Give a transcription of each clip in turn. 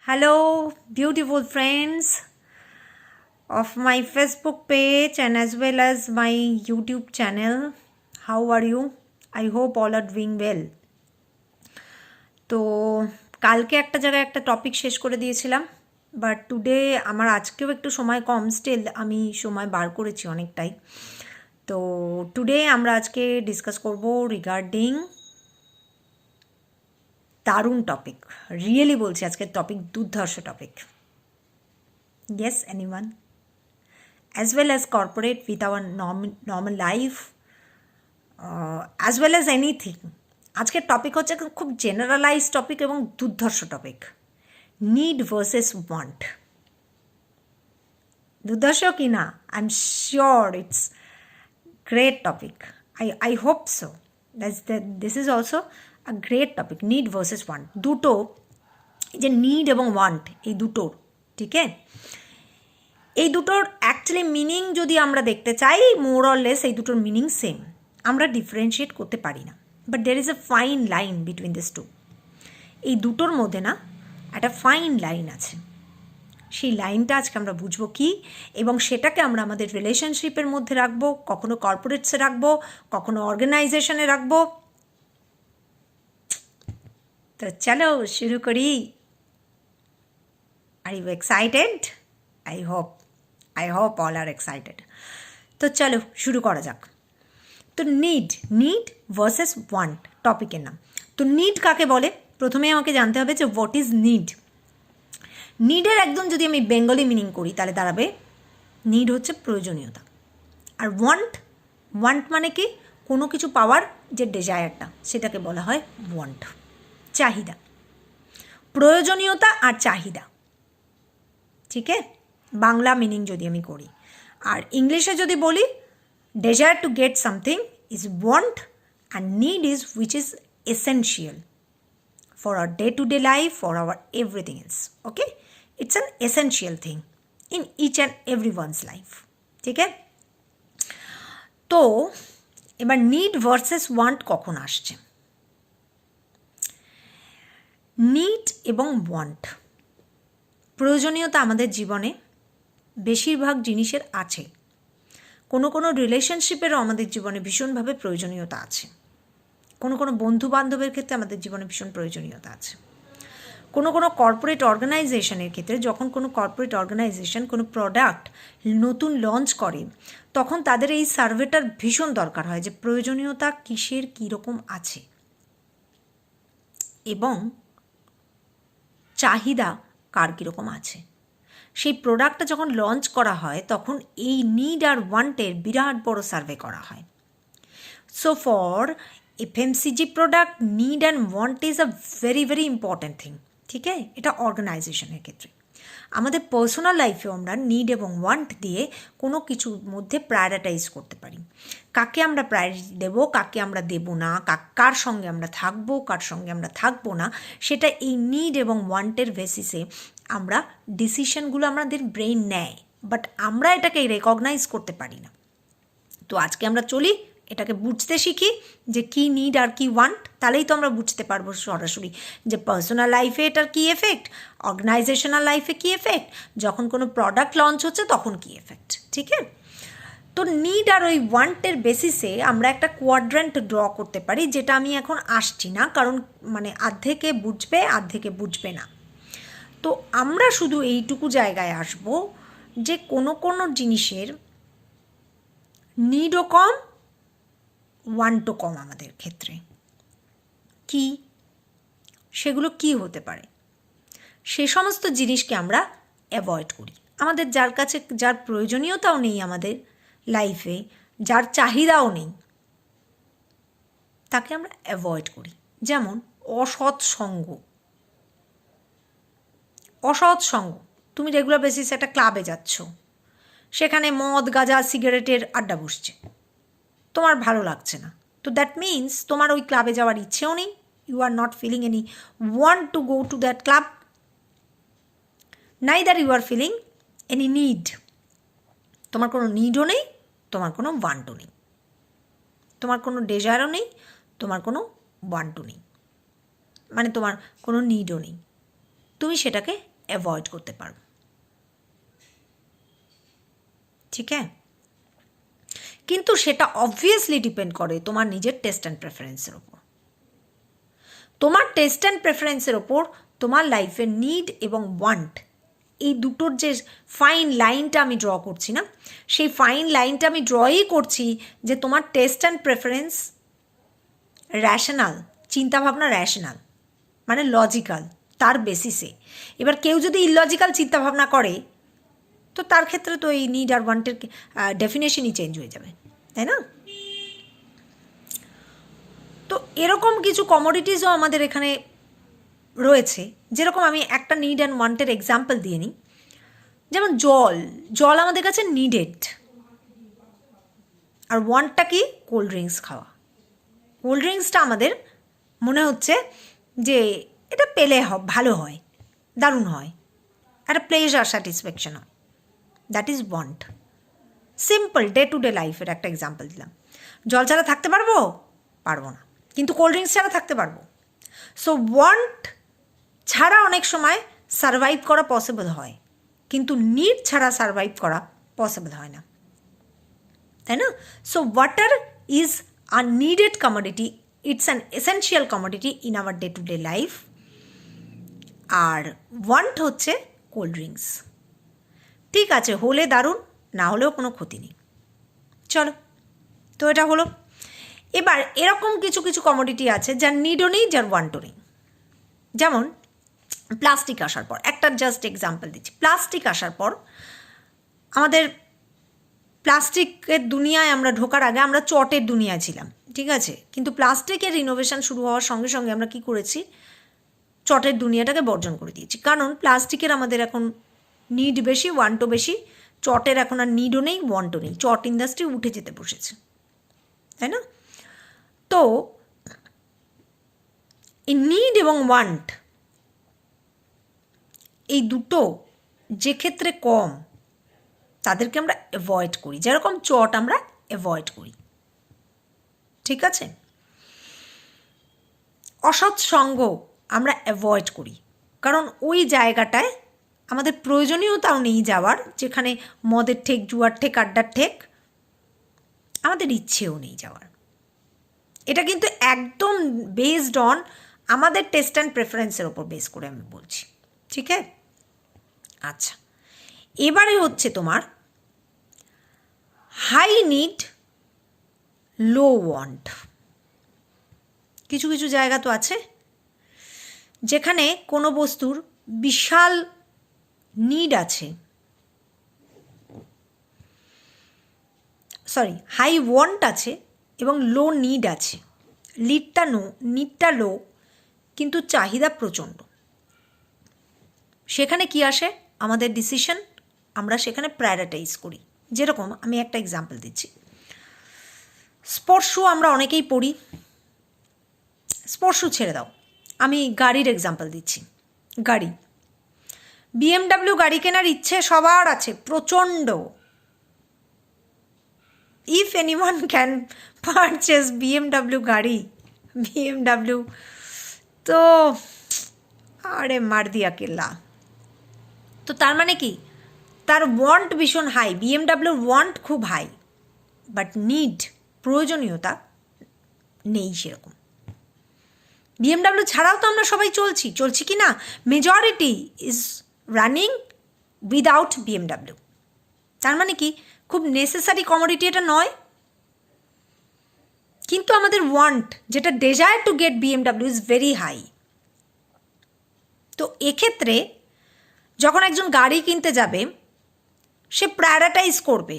Hello, beautiful friends of my Facebook page and as well as my YouTube channel. How are you? I hope all are doing well. তো কালকে একটা জায়গায় একটা topic শেষ করে দিয়েছিলাম, বাট টুডে আমার আজকেও একটু সময় কম, স্টিল আমি সময় বার করেছি অনেকটাই। তো টুডে আমরা আজকে ডিসকাস করব রিগার্ডিং দারুণ টপিক, রিয়েলি বলছি আজকের টপিক দুর্ধর্ষ topic. Yes, anyone? As well as corporate with our normal life, as well as anything. আজকের টপিক হচ্ছে খুব জেনারেলাইজ টপিক এবং দুর্ধর্ষ টপিক, নিড ভার্সেস ওয়ান্ট। দুর্ধর্ষ কি না, I am sure it's great topic. I hope so. This is also a great topic, need versus want. দুটো, যে নিড এবং ওয়ান্ট, এই দুটোর, ঠিক আছে, এই দুটোর অ্যাকচুয়ালি মিনিং যদি আমরা দেখতে চাই, মোর অর লেস এই দুটোর মিনিং সেম, আমরা ডিফারেন্সিয়েট করতে পারি না, but there is a fine line between this two. এই দুটোর মধ্যে না একটা ফাইন লাইন আছে, সেই লাইনটা আজকে আমরা বুঝবো কি, এবং সেটাকে আমরা আমাদের রিলেশনশিপের মধ্যে রাখবো, কখনো কর্পোরেটসে রাখবো, কখনো অর্গানাইজেশনে রাখবো। তো চলো শুরু করি। Are you excited? I hope all are excited. তো চলো শুরু করা যাক। তো নিড ভার্সেস ওয়ান্ট টপিকের নাম। তো নিড কাকে বলে, প্রথমে আমাকে জানতে হবে যে হোয়াট ইজ নিড। নিডের একদম যদি আমি বেঙ্গলি মিনিং করি তাহলে দাঁড়াবে, নিড হচ্ছে প্রয়োজনীয়তা। আর ওয়ান্ট মানে কি, কোনো কিছু পাওয়ার যে ডেজায়ারটা, সেটাকে বলা হয় ওয়ান্ট, চাহিদা। প্রয়োজনীয়তা আর চাহিদা, ঠিক আছে, বাংলা মিনিং যদি আমি করি। আর ইংলিশে যদি বলি, desire to get something is want and need is which is essential for our day to day life, for our everything else. Okay, it's an essential thing in each and every one's life, ঠিক আছে। তো এবার need versus want কখন আসছে? Need এবং want, প্রয়োজনীয়তা আমাদের জীবনে বেশিরভাগ জিনিসের আছে। কোনো রিলেশনশিপেরও আমাদের জীবনে ভীষণভাবে প্রয়োজনীয়তা আছে। কোনো বন্ধু বান্ধবের ক্ষেত্রে আমাদের জীবনে ভীষণ প্রয়োজনীয়তা আছে। কোনো কর্পোরেট অর্গানাইজেশনের ক্ষেত্রে, যখন কোনো কর্পোরেট অর্গানাইজেশন কোনো প্রোডাক্ট নতুন লঞ্চ করে, তখন তাদের এই সার্ভেটার ভীষণ দরকার হয় যে প্রয়োজনীয়তা কিসের কীরকম আছে, এবং চাহিদা কার কীরকম আছে। সেই প্রোডাক্টটা যখন লঞ্চ করা হয় তখন এই নিড আর ওয়ান্টের বিরাট বড় সার্ভে করা হয়। So for FMCG product, need and want is a very very important thing, ঠিক আছে। এটা অর্গানাইজেশনের ক্ষেত্রে। আমাদের পার্সোনাল লাইফেও আমরা নিড এবং ওয়ান্ট দিয়ে কোনো কিছুর মধ্যে প্রায়োরিটাইজ করতে পারি। কাকে আমরা প্রায়োরিটি দেবো, কাকে আমরা দেবো না, কার সঙ্গে আমরা থাকবো, কার সঙ্গে আমরা থাকবো না, সেটা এই নিড এবং ওয়ান্টের বেসিসে আমরা ডিসিশনগুলো আমাদের ব্রেইন নেয়, বাট আমরা এটাকে রেকগনাইজ করতে পারি না। তো আজকে আমরা চলি এটাকে বুঝতে শিখি যে কী নিড আর কী ওয়ান্ট, তাহলেই তো আমরা বুঝতে পারবো সরাসরি যে পার্সোনাল লাইফে এটার কী এফেক্ট, অর্গানাইজেশনাল লাইফে কী এফেক্ট, যখন কোনো প্রোডাক্ট লঞ্চ হচ্ছে তখন কী এফেক্ট, ঠিক আছে। তো নিড আর ওই ওয়ান্টের বেসিসে আমরা একটা কোয়াড্রেন্ট ড্র করতে পারি, যেটা আমি এখন আসছি না, কারণ মানে আর্ধেকে বুঝবে না। তো আমরা শুধু এইটুকু জায়গায় আসব যে কোনো জিনিসের নিডও কম, ওয়ান্টও কম আমাদের ক্ষেত্রে। কি সেগুলো কি হতে পারে? সে সমস্ত জিনিসকে আমরা অ্যাভয়েড করি। আমাদের যার কাছে যার প্রয়োজনীয়তাও নেই আমাদের লাইফে, যার চাহিদাও নেই, তাকে আমরা অ্যাভয়েড করি। যেমন অসৎ সঙ্গ। তুমি রেগুলার বেসিসে একটা ক্লাবে যাচ্ছ, সেখানে মদ, গাঁজা, সিগারেটের আড্ডা বসছে, তোমার ভালো লাগছে না। তো দ্যাট মিনস তোমার ওই ক্লাবে যাওয়ার ইচ্ছেও নেই, you are not feeling any want to go to that club, neither you are feeling any need. তোমার কোনো নিডও নেই, তোমার কোনো ওয়ান্টও নেই, তোমার কোনো ডেজায়ারও নেই, তোমার কোনো ওয়ান্টও নেই, মানে তোমার কোনো নিডও নেই। তুমি সেটাকে অ্যাভয়েড করতে পারবো। ঠিক আছে, কিন্তু সেটা অবভিয়াসলি ডিপেন্ড করে তোমার নিজের টেস্ট অ্যান্ড প্রেফারেন্সের ওপর। তোমার টেস্ট অ্যান্ড প্রেফারেন্সের ওপর তোমার লাইফের নিড এবং ওয়ান্ট, এই দুটোর যে ফাইন লাইনটা আমি ড্র করছি না, সেই ফাইন লাইনটা আমি ড্রই করছি যে তোমার টেস্ট অ্যান্ড প্রেফারেন্স র্যাশনাল, চিন্তাভাবনা র্যাশনাল মানে লজিক্যাল, তার বেসিসে। এবার কেউ যদি ইললজিক্যাল চিন্তাভাবনা করে তো তার ক্ষেত্রে তো এই নিড আর ওয়ান্টের ডেফিনেশনই চেঞ্জ হয়ে যাবে, তাই না? তো এরকম কিছু কমোডিটিসও আমাদের এখানে রয়েছে, যেরকম আমি একটা নিড অ্যান্ড ওয়ান্টের এক্সাম্পল দিয়ে নিই। যেমন জল, জল আমাদের কাছে নিডেড, আর ওয়ান্টটা কি? কোল্ড ড্রিঙ্কস খাওয়া। কোল্ড ড্রিঙ্কসটা আমাদের মনে হচ্ছে যে এটা পেলে ভালো হয়, দারুণ হয়, একটা প্লেজার স্যাটিসফ্যাকশন হয়, that is want. Simple day to day লাইফের একটা এক্সাম্পল দিলাম। জল ছাড়া থাকতে পারবো? পারবো না, কিন্তু কোল্ড ড্রিঙ্কস ছাড়া থাকতে পারবো। সো ওয়ান্ট ছাড়া অনেক সময় সারভাইভ করা পসিবল হয়, কিন্তু নিড ছাড়া সারভাইভ করা পসিবল হয় না, তাই না? So water is a needed commodity, it's an essential commodity in our day to day life. আর ওয়ান্ট হচ্ছে কোল্ড ড্রিঙ্কস। ঠিক আছে, হলে দারুণ, না হলেও কোনো ক্ষতি নেই। চলো, তো এটা হলো। এবার এরকম কিছু কিছু কমোডিটি আছে যার নিডও নেই, যার ওয়ান্টও নেই। যেমন প্লাস্টিক আসার পর, একটা জাস্ট এক্সাম্পল দিচ্ছি। প্লাস্টিক আসার পর আমাদের প্লাস্টিকের দুনিয়ায় আমরা ঢোকার আগে আমরা চটের দুনিয়ায় ছিলাম, ঠিক আছে? কিন্তু প্লাস্টিকের ইনোভেশন শুরু হওয়ার সঙ্গে সঙ্গে আমরা কী করেছি? চটের দুনিয়াটাকে বর্জন করে দিয়েছি, কারণ প্লাস্টিকের আমাদের এখন নিড বেশি, ওয়ান্টও বেশি। চটের এখন আর নিডও নেই, ওয়ান্টও নেই, চট ইন্ডাস্ট্রি উঠে যেতে বসেছে, তাই না? তো এই নিড এবং ওয়ান্ট, এই দুটো যে ক্ষেত্রে কম তাদেরকে আমরা অ্যাভয়েড করি, যেরকম চট আমরা অ্যাভয়েড করি, ঠিক আছে? অসৎ সঙ্গ আমরা অ্যাভয়েড করি, কারণ ওই জায়গাটায় আমাদের প্রয়োজনীয়তাও নেই যাওয়ার, যেখানে মদের ঠেক, জুয়ার ঠেক, আড্ডার ঠেক, আমাদের ইচ্ছেও নেই যাওয়ার। এটা কিন্তু একদম বেসড অন আমাদের টেস্ট অ্যান্ড প্রেফারেন্সের ওপর বেস করে আমি বলছি, ঠিক আছে? আচ্ছা, এবারে হচ্ছে তোমার হাই নিড, লো ওয়ান্ট। কিছু কিছু জায়গা তো আছে যেখানে কোনো বস্তুর বিশাল নিড আছে, হাই ওয়ান্ট আছে এবং লো নিড আছে। নিডটা লো, কিন্তু চাহিদা প্রচণ্ড। সেখানে কি আসে? আমাদের ডিসিশন, আমরা সেখানে প্রায়োরিটাইজ করি। যেরকম আমি একটা এক্সাম্পল দিচ্ছি, স্পোর্টস শু আমরা অনেকেই পড়ি, স্পোর্টস শু ছেড়ে দাও, আমি গাড়ির এক্সাম্পল দিচ্ছি। গাড়ি, BMW গাড়ি কেনার ইচ্ছে সবার আছে প্রচণ্ড। If anyone can purchase BMW গাড়ি, BMW তো আরে মার দিয়া কেল্লা। তো তার মানে কি? তার ওয়ান্ট ভীষণ হাই, BMW ওয়ান্ট খুব হাই, বাট নিড, প্রয়োজনীয়তা নেই সেরকম। BMW ছাড়াও তো আমরা সবাই চলছি কি না? Majority is running without BMW। তার মানে কি? খুব নেসেসারি কমোডিটি এটা নয়, কিন্তু আমাদের ওয়ান্ট, যেটা desire to get BMW is very high. তো এক্ষেত্রে যখন একজন গাড়ি কিনতে যাবে, সে প্রায়োরিটাইজ করবে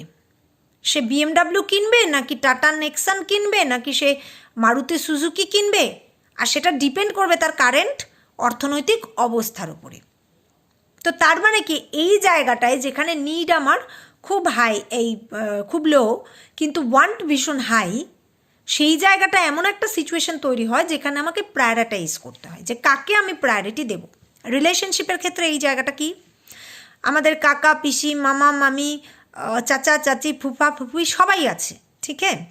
সে BMW কিনবে নাকি টাটা নেক্সন কিনবে নাকি সে মারুতি সুজুকি কিনবে, আর সেটা ডিপেন্ড করবে তার কারেন্ট অর্থনৈতিক অবস্থার উপরে। তো তার মানে কি, এই জায়গাটায় যেখানে নিড আমার খুব হাই, খুব লো, কিন্তু ওয়ান্ট ভীষণ হাই, সেই জায়গাটা এমন একটা সিচুয়েশন তৈরি হয় যেখানে আমাকে প্রায়োরিটাইজ করতে হয় যে কাকে আমি প্রায়োরিটি দেব। রিলেশনশিপের ক্ষেত্রে এই জায়গাটা কি? আমাদের কাকা পিসি, মামা মামি, চাচা চাচি, ফুফা ফুফুই সবাই আছে, ঠিক আছে?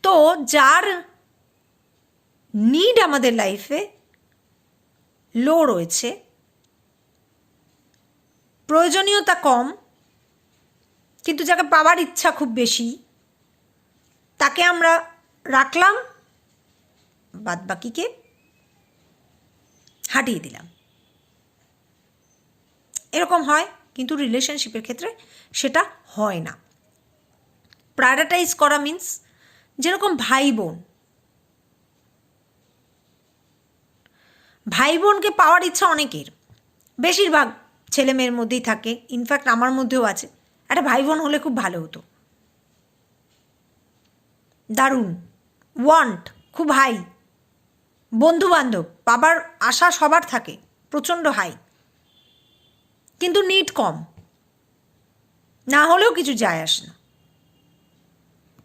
তো যার নিড আমাদের লাইফে লো রয়েছে, প্রয়োজনীয়তা কম কিন্তু যাকে পাওয়ার ইচ্ছা খুব বেশি তাকে আমরা রাখলাম, বাদ বাকিকে হাঁটিয়ে দিলাম। এরকম হয়, কিন্তু রিলেশনশিপের ক্ষেত্রে সেটা হয় না। প্রায়োরিটাইজ করা মিন্স যেরকম ভাই বোনকে পাওয়ার ইচ্ছা অনেকের, বেশিরভাগ ছেলে মেয়ের মধ্যেই থাকে, ইনফ্যাক্ট আমার মধ্যেও আছে। একটা ভাই বোন হলে খুব ভালো হতো, দারুণ ওয়ান্ট, খুব হাই। বন্ধু বান্ধব পাবার আশা সবার থাকে, প্রচণ্ড হাই, কিন্তু নিড কম, না হলেও কিছু যায় আসে না।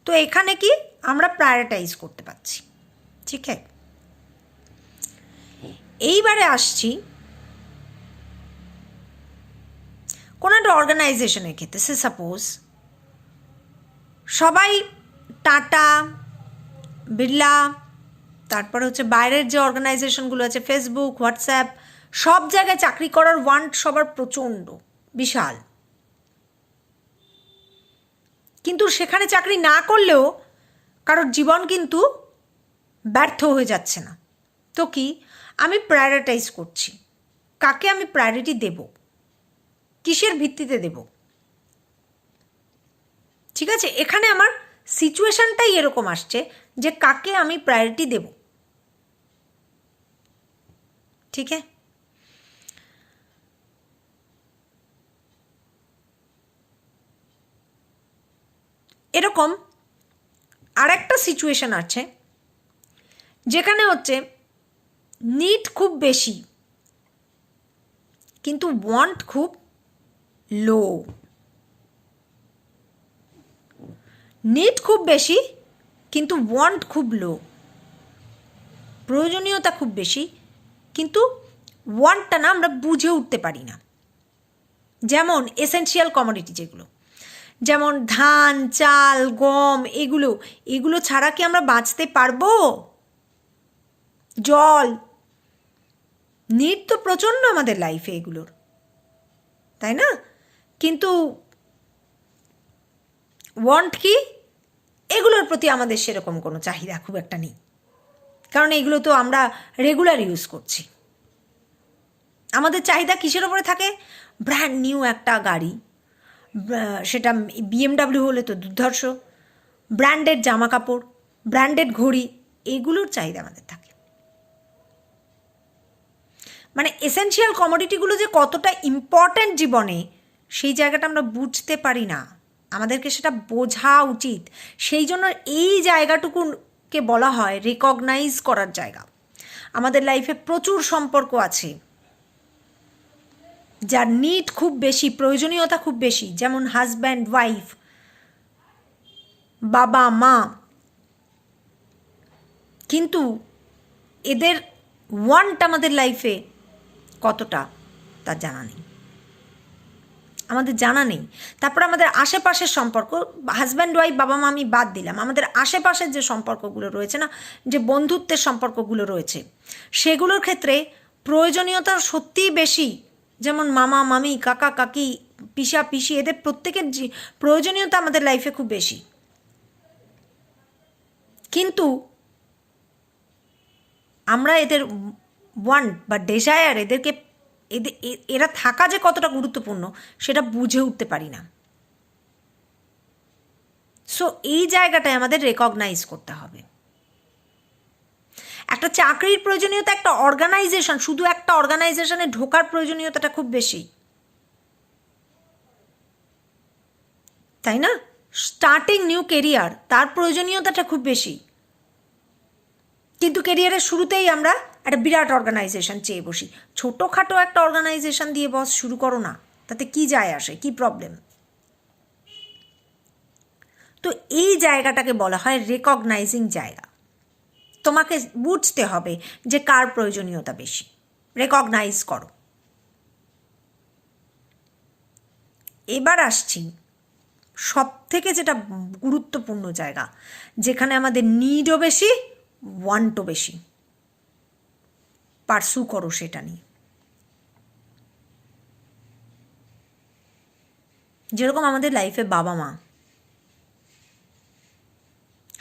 তো এখানে কি আমরা প্রায়োরিটাইজ করতে পারছি, ঠিক আছে। এইবারে আসছি কোনো একটা অর্গানাইজেশনের ক্ষেত্রে। সে সাপোজ সবাই টাটা, বিড়লা, তারপরে হচ্ছে বাইরের যে অর্গানাইজেশনগুলো আছে, ফেসবুক, হোয়াটসঅ্যাপ, সব জায়গায় চাকরি করার ওয়ান্ট সবার প্রচণ্ড, বিশাল। কিন্তু সেখানে চাকরি না করলেও কারোর জীবন কিন্তু ব্যর্থ হয়ে যাচ্ছে না। তো কি, আমি প্রায়োরিটাইজ করছি, কাকে আমি প্রায়োরিটি দেব, কিসের ভিত্তিতে দেব, ঠিক আছে। এখানে আমার সিচুয়েশনটাই এরকম আসছে যে কাকে আমি প্রায়োরিটি দেব, ঠিক আছে। এরকম আর একটা সিচুয়েশন আছে যেখানে হচ্ছে নিড খুব বেশি কিন্তু ওয়ান্ট খুব লো। নিড খুব বেশি কিন্তু ওয়ান্ট খুব লো, প্রয়োজনীয়তা খুব বেশি কিন্তু ওয়ান্টটা না আমরা বুঝে উঠতে পারি না। যেমন এসেনশিয়াল কমোডিটি যেগুলো, যেমন ধান, চাল, গম, এগুলো ছাড়া কি আমরা বাঁচতে পারবো? জল, নিড তো প্রচণ্ড আমাদের লাইফে এগুলোর, তাই না? কিন্তু ওয়ান্ট কি, এগুলোর প্রতি আমাদের সেরকম কোনো চাহিদা খুব একটা নেই, কারণ এগুলো তো আমরা রেগুলার ইউজ করছি। আমাদের চাহিদা কিসের ওপরে থাকে? ব্র্যান্ড নিউ একটা গাড়ি, সেটা BMW হলে তো দুর্ধর্ষ, ব্র্যান্ডেড জামা কাপড়, ব্র্যান্ডেড ঘড়ি, এগুলোর চাহিদা আমাদের থাকে। মানে এসেনশিয়াল কমোডিটিগুলো যে কতটা ইম্পর্ট্যান্ট জীবনে, সেই জায়গাটা আমরা বুঝতে পারি না, আমাদেরকে সেটা বোঝা উচিত। সেই জন্য এই জায়গাটুকুকে বলা হয় রিকগনাইজ করার জায়গা। আমাদের লাইফে প্রচুর সম্পর্ক আছে যার নিড খুব বেশি, প্রয়োজনীয়তা খুব বেশি, যেমন হাজব্যান্ড ওয়াইফ, বাবা মা, কিন্তু এদের ওয়ান্ট আমাদের লাইফে কতটা তার জানা নেই, আমাদের জানা নেই। তারপর আমাদের আশেপাশের সম্পর্ক, হাজব্যান্ড ওয়াইফ, বাবা মা আমি বাদ দিলাম, আমাদের আশেপাশের যে সম্পর্কগুলো রয়েছে না, যে বন্ধুত্বের সম্পর্কগুলো রয়েছে, সেগুলোর ক্ষেত্রে প্রয়োজনীয়তা সত্যিই বেশি। যেমন মামা মামি, কাকা কাকি, পিসা পিসি, এদের প্রত্যেকের প্রয়োজনীয়তা আমাদের লাইফে খুব বেশি, কিন্তু আমরা এদের ওয়ান্ট বা ডেজায়ার, এরা থাকা যে কতটা গুরুত্বপূর্ণ সেটা বুঝে উঠতে পারি না। সো এই জায়গাটায় আমাদের রেকগনাইজ করতে হবে। একটা চাকরির প্রয়োজনীয়তা, একটা অর্গানাইজেশন, শুধু একটা অর্গানাইজেশনে ঢোকার প্রয়োজনীয়তাটা খুব বেশি, তাই না? স্টার্টিং নিউ কেরিয়ার, তার প্রয়োজনীয়তাটা খুব বেশি, কিন্তু কেরিয়ারের শুরুতেই আমরা একটা বিরাট অর্গানাইজেশন চেয়ে বসি। ছোটোখাটো একটা অর্গানাইজেশন দিয়ে বস শুরু করো না, তাতে কি যায় আসে, কি প্রবলেম? তো এই জায়গাটাকে বলা হয় রেকগনাইজিং জায়গা। তোমাকে বুঝতে হবে যে কার প্রয়োজনীয়তা বেশি, রেকগনাইজ করো। এবার আসছি সব থেকে যেটা গুরুত্বপূর্ণ জায়গা, যেখানে আমাদের নিডও বেশি, ওয়ান্টও বেশি। পার্সু করো সেটা নিয়ে। যেরকম আমাদের লাইফে বাবা মা,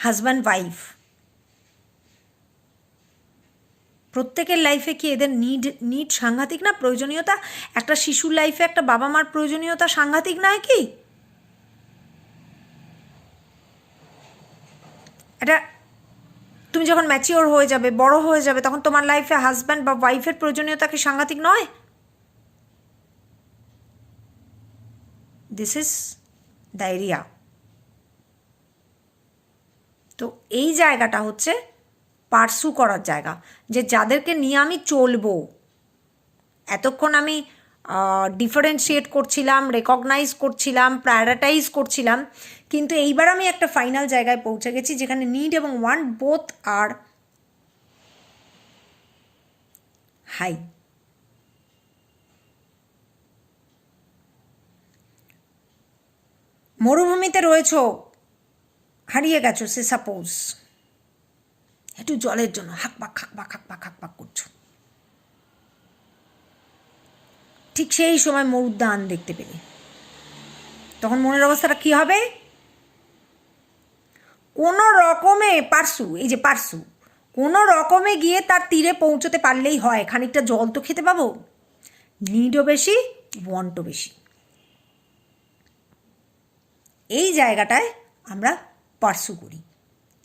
হাজব্যান্ড ওয়াইফ, প্রত্যেকের লাইফে কি এদের নিড সাংঘাতিক না? প্রয়োজনীয়তা, একটা শিশুর লাইফে একটা বাবা মার প্রয়োজনীয়তা সাংঘাতিক নয় কি? এটা তুমি যখন ম্যাচিওর হয়ে যাবে, বড় হয়ে যাবে, তখন তোমার লাইফে হাজব্যান্ড বা ওয়াইফের প্রয়োজনীয়তা কি সাংঘাতিক নয়? This is the area. তো এই জায়গাটা হচ্ছে পার্সু করার জায়গা, যে যাদেরকে নিয়ে আমি চলবো। এতক্ষণ আমি ডিফারেন্সিয়েট করছিলাম, রেকগনাইজ করছিলাম, প্রায়োরিটাইজ করছিলাম, কিন্তু এইবার আমি একটা ফাইনাল জায়গায় পৌঁছে গেছি যেখানে নিড এবং ওয়ান্ট বোথ আর হাই। মরুভূমিতে রয়েছো, হারিয়ে গেছো, সে সাপোজ, একটু জলের জন্য হাঁকপাক হাঁকপাক হাঁকপাক হাঁকপাক করছো। ঠিক সেই সময় মরুদ্যান দেখতে পেলে, তখন মনের অবস্থাটা কী হবে? কোনো রকমে পারসু, এই যে পারসু, কোনো রকমে গিয়ে তার তীরে পৌঁছতে পারলেই হয়, খানিকটা জল তো খেতে পাবো। নিডও বেশি, ওয়ান্টও বেশি। এই জায়গাটায় আমরা পারসু করি,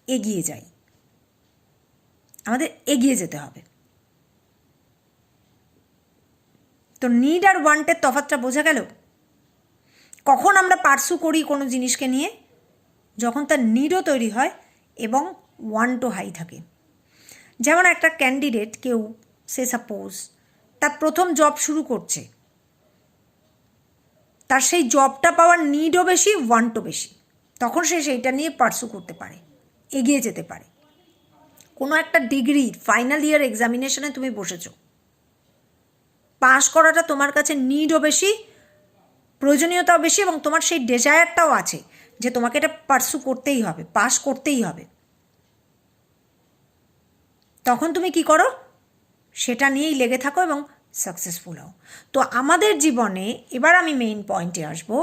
এগিয়ে যাই, আমাদের এগিয়ে যেতে হবে। তো নিড আর ওয়ান্টের তফাৎটা বোঝা গেল? কখন আমরা পারসু করি কোনো জিনিসকে নিয়ে? যখন তার নিডও তৈরি হয় এবং ওয়ান্টও হাই থাকে। যেমন একটা ক্যান্ডিডেট, কেউ সে সাপোজ তার প্রথম জব শুরু করছে, তার সেই জবটা পাওয়ার নিডও বেশি, ওয়ান্টও বেশি, তখন সে সেইটা নিয়ে পারসু করতে পারে, এগিয়ে যেতে পারে। কোনো একটা ডিগ্রি ফাইনাল ইয়ার এক্সামিনেশনে তুমি বসেছো, পাস করাটা তোমার কাছে নিডও বেশি, প্রয়োজনীয়তাও বেশি, এবং তোমার সেই ডেজায়ারটাও আছে যে তোমাকে এটা পারসু করতেই হবে, পাস করতেই হবে। তখন তুমি কি করো? সেটা নিয়েই লেগে থাকো এবং সাকসেসফুল হও। তো আমাদের জীবনে, এবার আমি মেইন পয়েন্টে আসবো,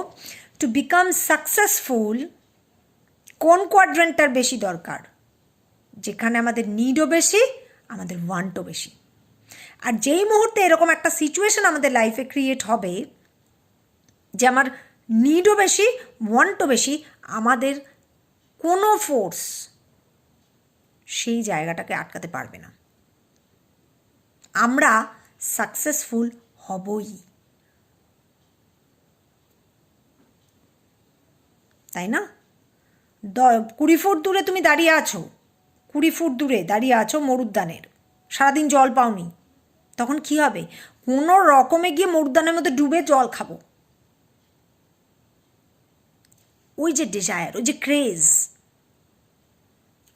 টু বিকাম সাকসেসফুল কোন কোয়াড্রেন্টটার বেশি দরকার? যেখানে আমাদের নিডও বেশি, আমাদের ওয়ান্টও বেশি। আর যেই মুহূর্তে এরকম একটা সিচুয়েশন আমাদের লাইফে ক্রিয়েট হবে যে আমার নিডও বেশি, ওয়ান্টও বেশি, আমাদের কোনো ফোর্স সেই জায়গাটাকে আটকাতে পারবে না। আমরা সাকসেসফুল হবই, তাই না? 20 ফুট দূরে তুমি দাঁড়িয়ে আছো, 20 ফুট দূরে দাঁড়িয়ে আছো মরুদ্যানের, সারাদিন জল পাওনি, তখন কি হবে? কোনো রকমে গিয়ে মরুদ্যানের মধ্যে ডুবে জল খাবো। ওই যে ডিজায়ার, ওই যে ক্রেজ,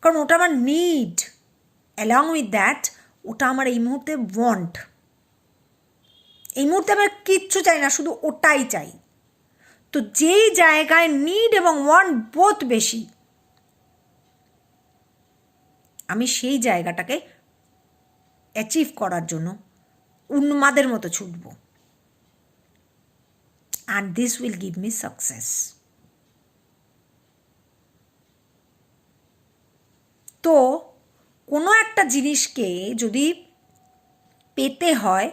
কারণ ওটা আমার নিড, অ্যালং উইথ দ্যাট ওটা আমার এই মুহূর্তে ওয়ান্ট। এই মুহূর্তে আমার কিচ্ছু চাই না, শুধু ওটাই চাই। তো যেই জায়গায় নিড এবং ওয়ান্ট বোথ বেশি, আমি সেই জায়গাটাকে অ্যাচিভ করার জন্য উন্মাদের মতো ছুটব, and this will give me success. তো কোনো একটা জিনিসকে যদি পেতে হয়,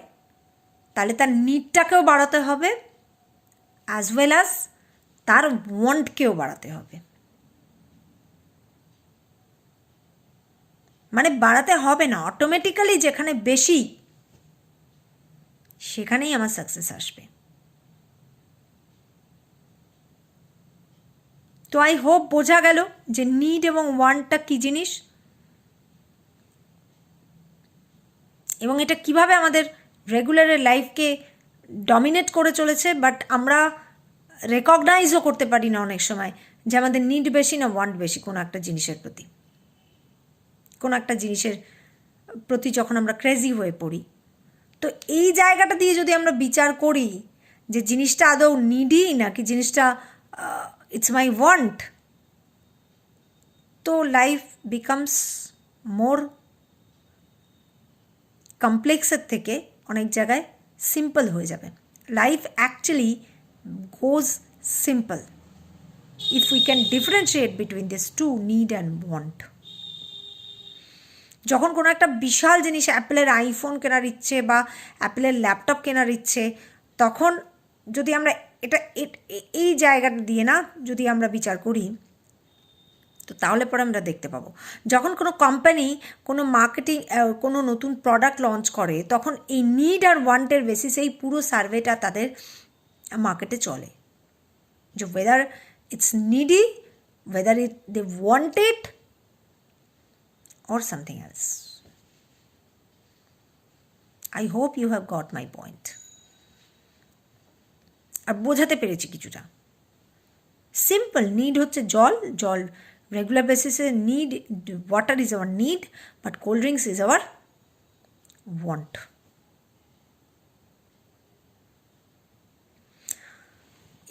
তাহলে তার নিডটাকেও বাড়াতে হবে, অ্যাজ ওয়েল অ্যাজ তার ওয়ান্টকেও বাড়াতে হবে। মানে বাড়াতে হবে না, অটোমেটিক্যালি যেখানে বেশি সেখানেই আমার সাকসেস আসবে। তো আই হোপ বোঝা গেল যে নিড এবং ওয়ান্টটা কী জিনিস, এবং এটা কিভাবে আমাদের রেগুলারের লাইফকে ডমিনেট করে চলেছে। বাট আমরা রেকগনাইজও করতে পারি না অনেক সময় যে আমাদের নিড বেশি না ওয়ান্ট বেশি কোনো একটা জিনিসের প্রতি। কোনো একটা জিনিসের প্রতি যখন আমরা ক্রেজি হয়ে পড়ি, তো এই জায়গাটা দিয়ে যদি আমরা বিচার করি যে জিনিসটা আদৌ নিডি নাকি জিনিসটা ইটস মাই ওয়ান্ট, তো লাইফ বিকামস মোর কমপ্লেক্সের থেকে অনেক জায়গায় সিম্পল হয়ে যাবে। Life actually goes simple if we can differentiate between these two, need and want. যখন কোনো একটা বিশাল জিনিস, অ্যাপেলের আইফোন কেনার ইচ্ছে বা অ্যাপেলের ল্যাপটপ কেনার ইচ্ছে, তখন যদি আমরা এটা এই জায়গাটা দিয়ে না যদি আমরা বিচার করি, তো তাহলে পরে আমরা দেখতে পাবো যখন কোনো কোম্পানি কোনো মার্কেটিং কোনো নতুন প্রোডাক্ট লঞ্চ করে, তখন এই নিড আর ওয়ান্টের বেসিসেই পুরো সার্ভেটা তাদের মার্কেটে চলে, যে whether it's needy, whether they want it or something else. I hope you have got my point. আর বোঝাতে পেরেছি কিছুটা। সিম্পল নিড হচ্ছে জল, জল রেগুলার বেসিসে need, water is our need, but cold drinks is our want.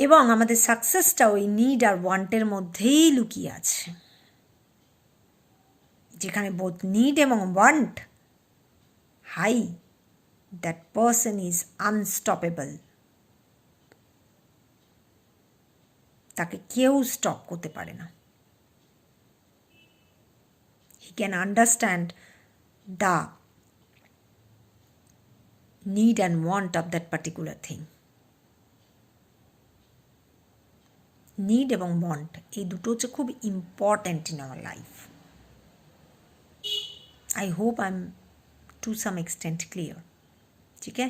এবং আমাদের সাকসেসটা ওই নিড আর ওয়ান্টের মধ্যেই লুকিয়ে আছে, যেখানে বোথ নিড এবং want high, that person is unstoppable. তাকে কেউ স্টপ করতে পারে না। He can understand the need and want of that particular thing. Need এবং ওয়ান্ট এই দুটো হচ্ছে খুব important in our life. I hope I'm to some extent clear. ঠিক আছে,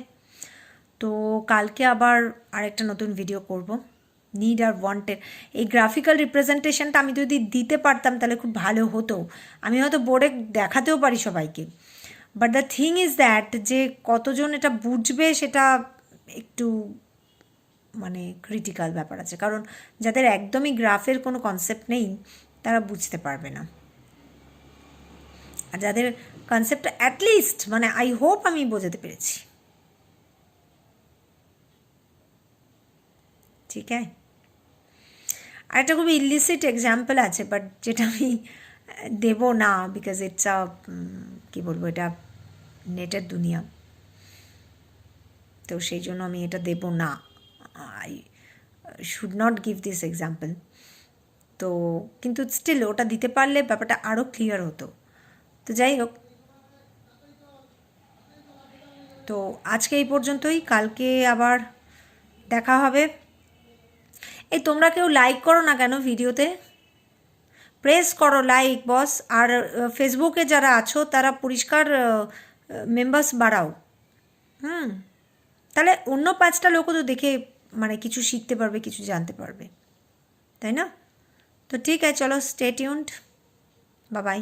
তো কালকে আবার আরেকটা নতুন ভিডিও করব নিড আর ওয়ান্টের। এই গ্রাফিক্যাল রিপ্রেজেন্টেশনটা আমি যদি দিতে পারতাম তাহলে খুব ভালো হতো, আমি হয়তো বোর্ডে দেখাতেও পারি সবাইকে, but the thing is that যে কতজন এটা বুঝবে সেটা একটু মানে ক্রিটিক্যাল ব্যাপার আছে, কারণ যাদের একদমই গ্রাফের কোনো কনসেপ্ট নেই তারা বুঝতে পারবে না, আর যাদের কনসেপ্টটা অ্যাটলিস্ট মানে আই হোপ আমি বোঝাতে পেরেছি। ঠিক আছে, আর একটা খুব ইলিসিট এক্সাম্পল আছে, বাট যেটা আমি দেব না, বিকজ ইটস আ কী বলবো, এটা নেটের দুনিয়া, তো সেই জন্য আমি এটা দেব না। I should not give this example. তো কিন্তু স্টিল ওটা দিতে পারলে ব্যাপারটা আরও ক্লিয়ার হতো। তো যাই হোক, তো আজকে এই পর্যন্তই, কালকে আবার দেখা হবে। এই তোমরা কেউ লাইক করো না কেন ভিডিওতে? প্রেস করো লাইক বস। আর ফেসবুকে যারা আছো তারা পরিষ্কার মেম্বার্স বাড়াও। তাহলে অন্য 5টা লোকও তো দেখে মানে কিছু শিখতে পারবে, কিছু জানতে পারবে, তাই না? তো ঠিক আছে, চলো, স্টে টিউনড, বাই বাই।